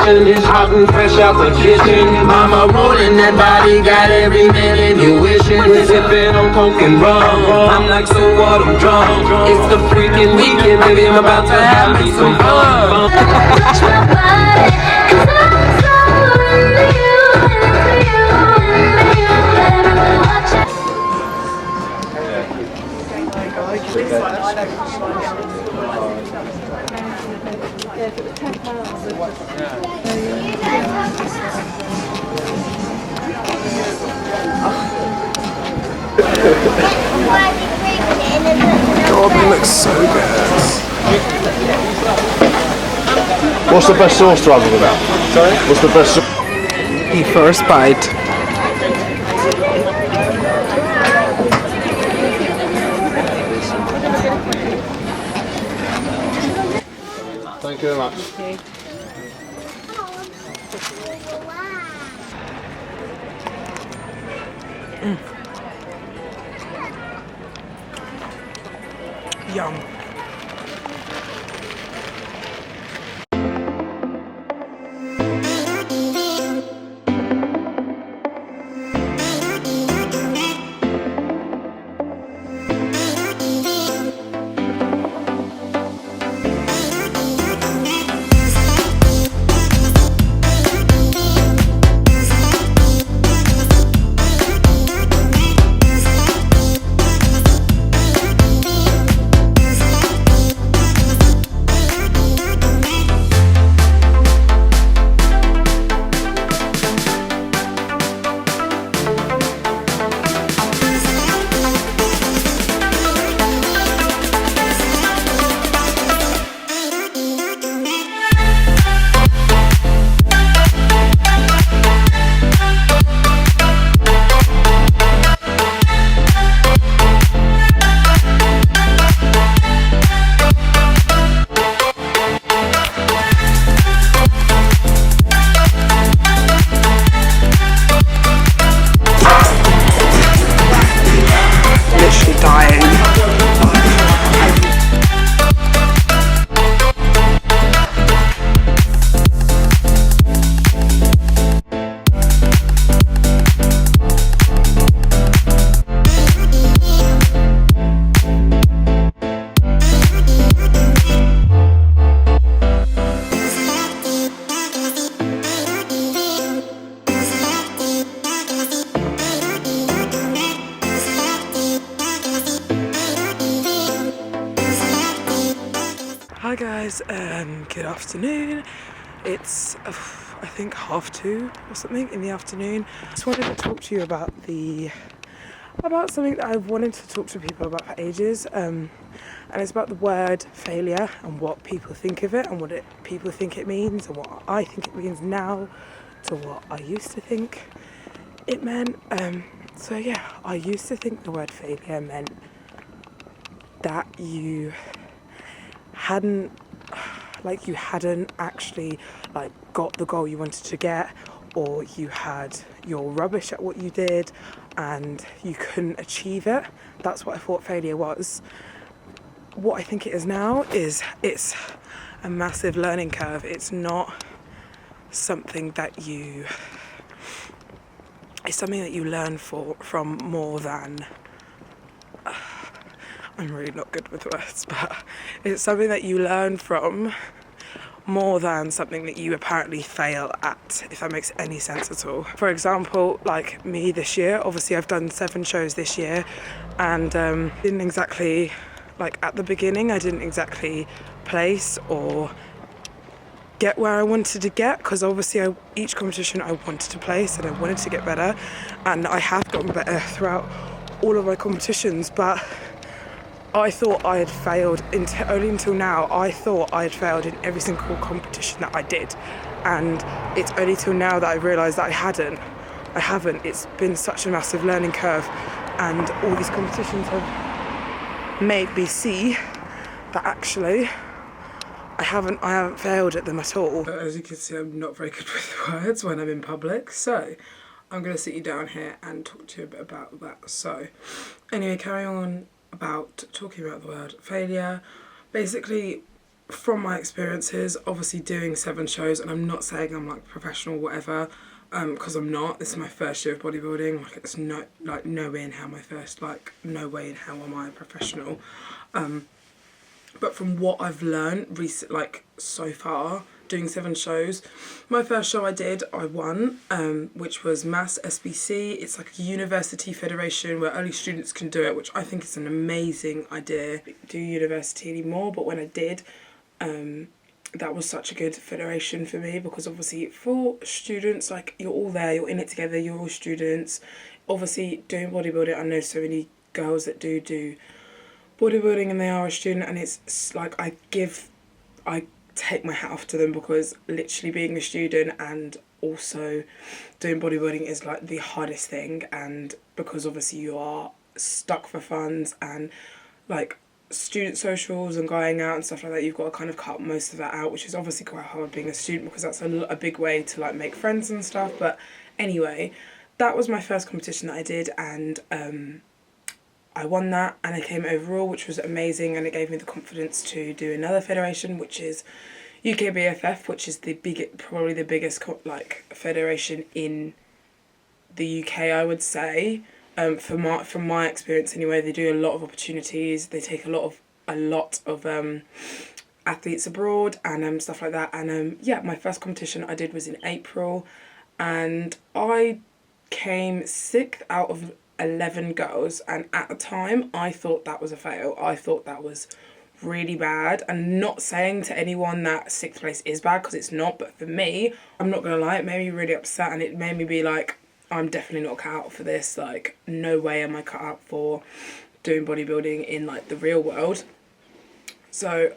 It's hot and fresh out the kitchen. Mama rolling that body, got every minute you wishing. We're sipping on coke and rum. I'm like, so what? I'm drunk. It's the freaking weekend, baby. I'm about to have me some fun. Touch my body, 'cause I'm so into you, into you, into you. Let me watch it. God, it looks so good. What's the best sauce to have with that? Sorry? What's the best sauce? The first bite. Thank you very much. Yum. Hi guys, good afternoon. It's I think 2:30 or something in the afternoon. Just wanted to talk to you about something that I've wanted to talk to people about for ages, and it's about the word failure and what people think of it and what people think it means and what I think it means now to what I used to think it meant. So yeah, I used to think the word failure meant that you hadn't actually got the goal you wanted to get, or you're rubbish at what you did and you couldn't achieve it. That's what I thought failure was. What I think it is now is it's a massive learning curve. It's not something that it's something that you learn from more than I'm really not good with words, but it's something that you learn from more than something that you apparently fail at, if that makes any sense at all. For example, like me this year, obviously I've done 7 shows this year, and didn't exactly, at the beginning, I didn't exactly place or get where I wanted to get, because obviously each competition I wanted to place and I wanted to get better, and I have gotten better throughout all of my competitions, but I thought I had failed only until now. I thought I had failed in every single competition that I did, and it's only till now that I realised that I haven't. It's been such a massive learning curve, and all these competitions have made me see that actually I haven't failed at them at all. As you can see, I'm not very good with words when I'm in public, so I'm going to sit you down here and talk to you a bit about that. So anyway, carry on about talking about the word failure. Basically, from my experiences, obviously doing 7 shows, and I'm not saying I'm like professional or whatever, because I'm not. This is my first year of bodybuilding. Like, it's no way in hell no way in hell am I a professional. But from what I've learned so far, doing 7 shows, my first show I won, which was Mass SBC. It's like a university federation where only students can do it, which I think is an amazing idea. I don't do university anymore, but when I did, that was such a good federation for me, because obviously for students, like, you're all there, you're in it together, you're all students. Obviously doing bodybuilding, I know so many girls that do bodybuilding and they are a student, and it's like I take my hat off to them, because literally being a student and also doing bodybuilding is like the hardest thing, and because obviously you are stuck for funds and like student socials and going out and stuff like that, you've got to kind of cut most of that out, which is obviously quite hard being a student, because that's a big way to like make friends and stuff. But anyway, that was my first competition that I did, and I won that, and I came overall, which was amazing, and it gave me the confidence to do another federation, which is UKBFF, which is probably the biggest federation in the UK, I would say. From my experience anyway, they do a lot of opportunities. They take a lot of athletes abroad and stuff like that. And yeah, my first competition I did was in April, and I came 6th out of 11 girls, and at the time I thought that was a fail. I thought that was really bad, and not saying to anyone that 6th place is bad, because it's not, but for me, I'm not gonna lie, it made me really upset, and it made me be like, I'm definitely not cut out for this. Like, no way am I cut out for doing bodybuilding in like the real world. So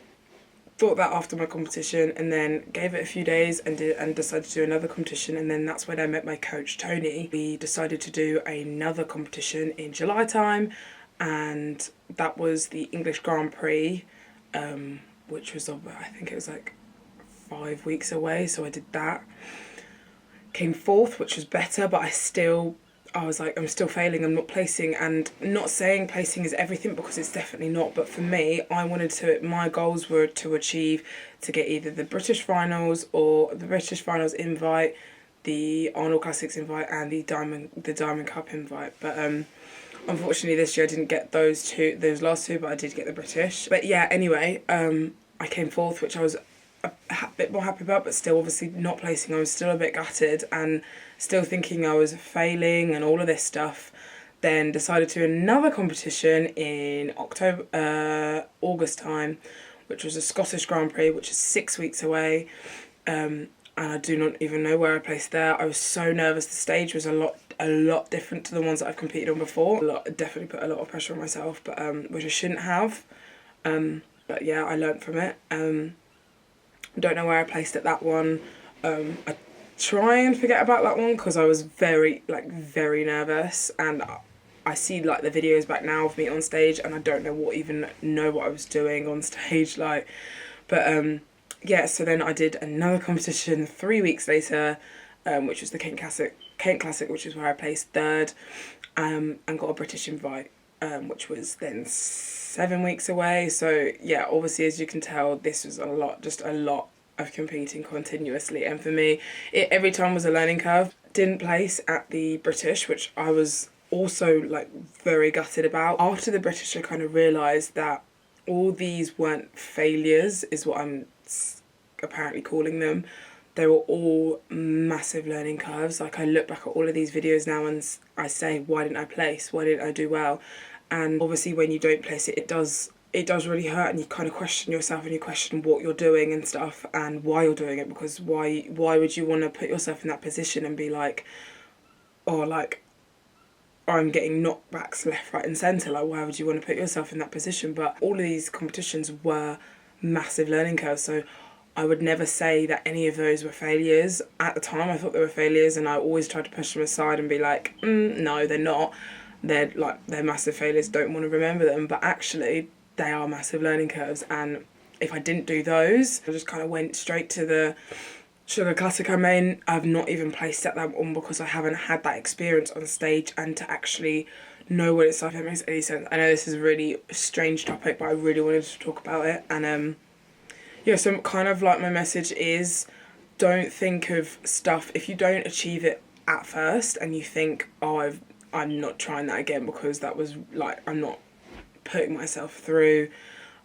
thought that after my competition, and then gave it a few days and decided to do another competition, and then that's when I met my coach Tony. We decided to do another competition in July time, and that was the English Grand Prix, which was, I think it was like 5 weeks away, so I did that. Came 4th, which was better, but I was like, I'm still failing, I'm not placing, and not saying placing is everything, because it's definitely not, but for me, my goals were to get either the British finals or the British finals invite, the Arnold Classics invite, and the Diamond Cup invite, but unfortunately this year I didn't get those last two, but I did get the British. But yeah, anyway, I came 4th, which I was a bit more happy about, but still obviously not placing. I was still a bit gutted and still thinking I was failing and all of this stuff. Then decided to do another competition in August time, which was a Scottish Grand Prix, which is 6 weeks away, and I do not even know where I placed there. I was so nervous. The stage was a lot different to the ones that I've competed on before. Definitely put a lot of pressure on myself, but which I shouldn't have. But yeah, I learnt from it. Don't know where I placed at that one. I try and forget about that one because I was very nervous, and I see like the videos back now of me on stage, and I don't know what I was doing on stage, but yeah. So then I did another competition 3 weeks later, which was the Kent Classic, which is where I placed 3rd, and got a British invite, which was then 7 weeks away. So yeah, obviously, as you can tell, this was a lot of competing continuously, and for me, every time was a learning curve. Didn't place at the British, which I was also like very gutted about. After the British, I kind of realised that all these weren't failures, is what I'm apparently calling them. They were all massive learning curves. Like, I look back at all of these videos now and I say, why didn't I place? Why didn't I do well? And obviously when you don't place it, it does really hurt, and you kind of question yourself, and you question what you're doing and stuff, and why you're doing it, because why would you want to put yourself in that position and be like, I'm getting knockbacks left, right and centre. Like, why would you want to put yourself in that position? But all of these competitions were massive learning curves, so I would never say that any of those were failures. At the time, I thought they were failures, and I always tried to push them aside and be like, no, they're not. They're massive failures, don't want to remember them. But actually, they are massive learning curves, and if I didn't do those, I just kind of went straight to the Sugar Classic. I've not even placed at that one because I haven't had that experience on stage and to actually know what it's like. If that makes any sense. I know this is a really strange topic, but I really wanted to talk about it, and Yeah, so kind of like my message is, don't think of stuff, if you don't achieve it at first and you think, oh, I'm not trying that again because that was like, I'm not putting myself through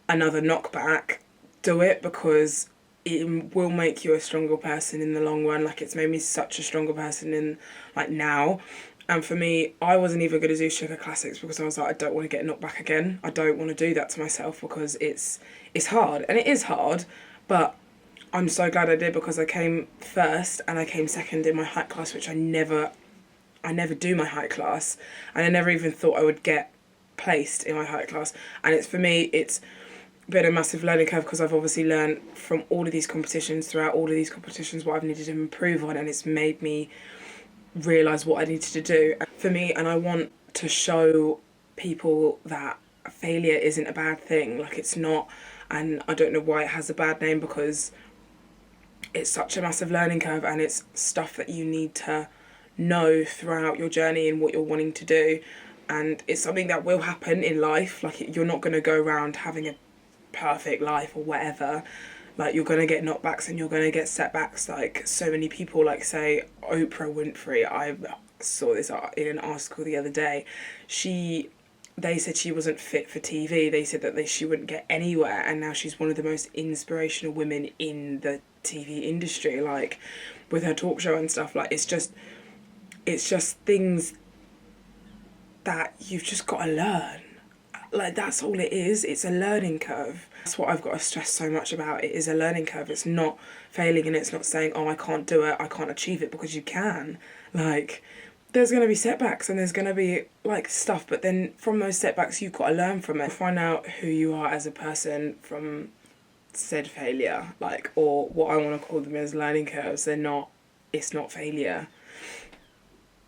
another knockback, do it, because it will make you a stronger person in the long run. Like, it's made me such a stronger person in like now. And for me, I wasn't even going to do Sugar Classics because I was like, I don't want to get knocked back again. I don't want to do that to myself because it's hard, and it is hard, but I'm so glad I did, because I came first and I came second in my height class, which I never do my height class, and I never even thought I would get placed in my height class. And it's, for me, it's been a massive learning curve because I've obviously learned from all of these competitions, throughout all of these competitions, what I've needed to improve on, and it's made me realise what I needed to do for me. And I want to show people that failure isn't a bad thing. Like, it's not, and I don't know why it has a bad name, because it's such a massive learning curve, and it's stuff that you need to know throughout your journey and what you're wanting to do. And it's something that will happen in life. Like, you're not going to go around having a perfect life or whatever. Like, you're going to get knockbacks and you're going to get setbacks. Like, so many people, like, say Oprah Winfrey, I saw this in an article the other day, they said she wasn't fit for TV. They said that she wouldn't get anywhere, and now she's one of the most inspirational women in the TV industry, like, with her talk show and stuff. Like, it's just things that you've just got to learn. Like, that's all it is. It's a learning curve. That's what I've got to stress so much about. It is a learning curve. It's not failing, and it's not saying, oh, I can't do it, I can't achieve it, because you can. Like, there's going to be setbacks and there's going to be, like, stuff, but then from those setbacks, you've got to learn from it. Find out who you are as a person from said failure, like, or what I want to call them as learning curves. It's not failure.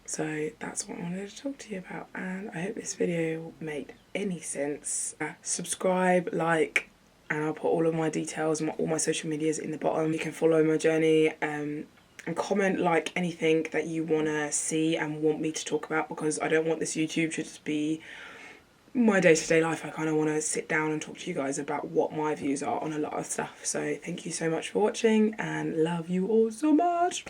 So that's what I wanted to talk to you about, and I hope this video made any sense. Subscribe, like, and I'll put all of my details and all my social medias in the bottom. You can follow my journey, and comment, like, anything that you want to see and want me to talk about, because I don't want this YouTube to just be my day-to-day life. I kind of want to sit down and talk to you guys about what my views are on a lot of stuff. So thank you so much for watching, and love you all so much.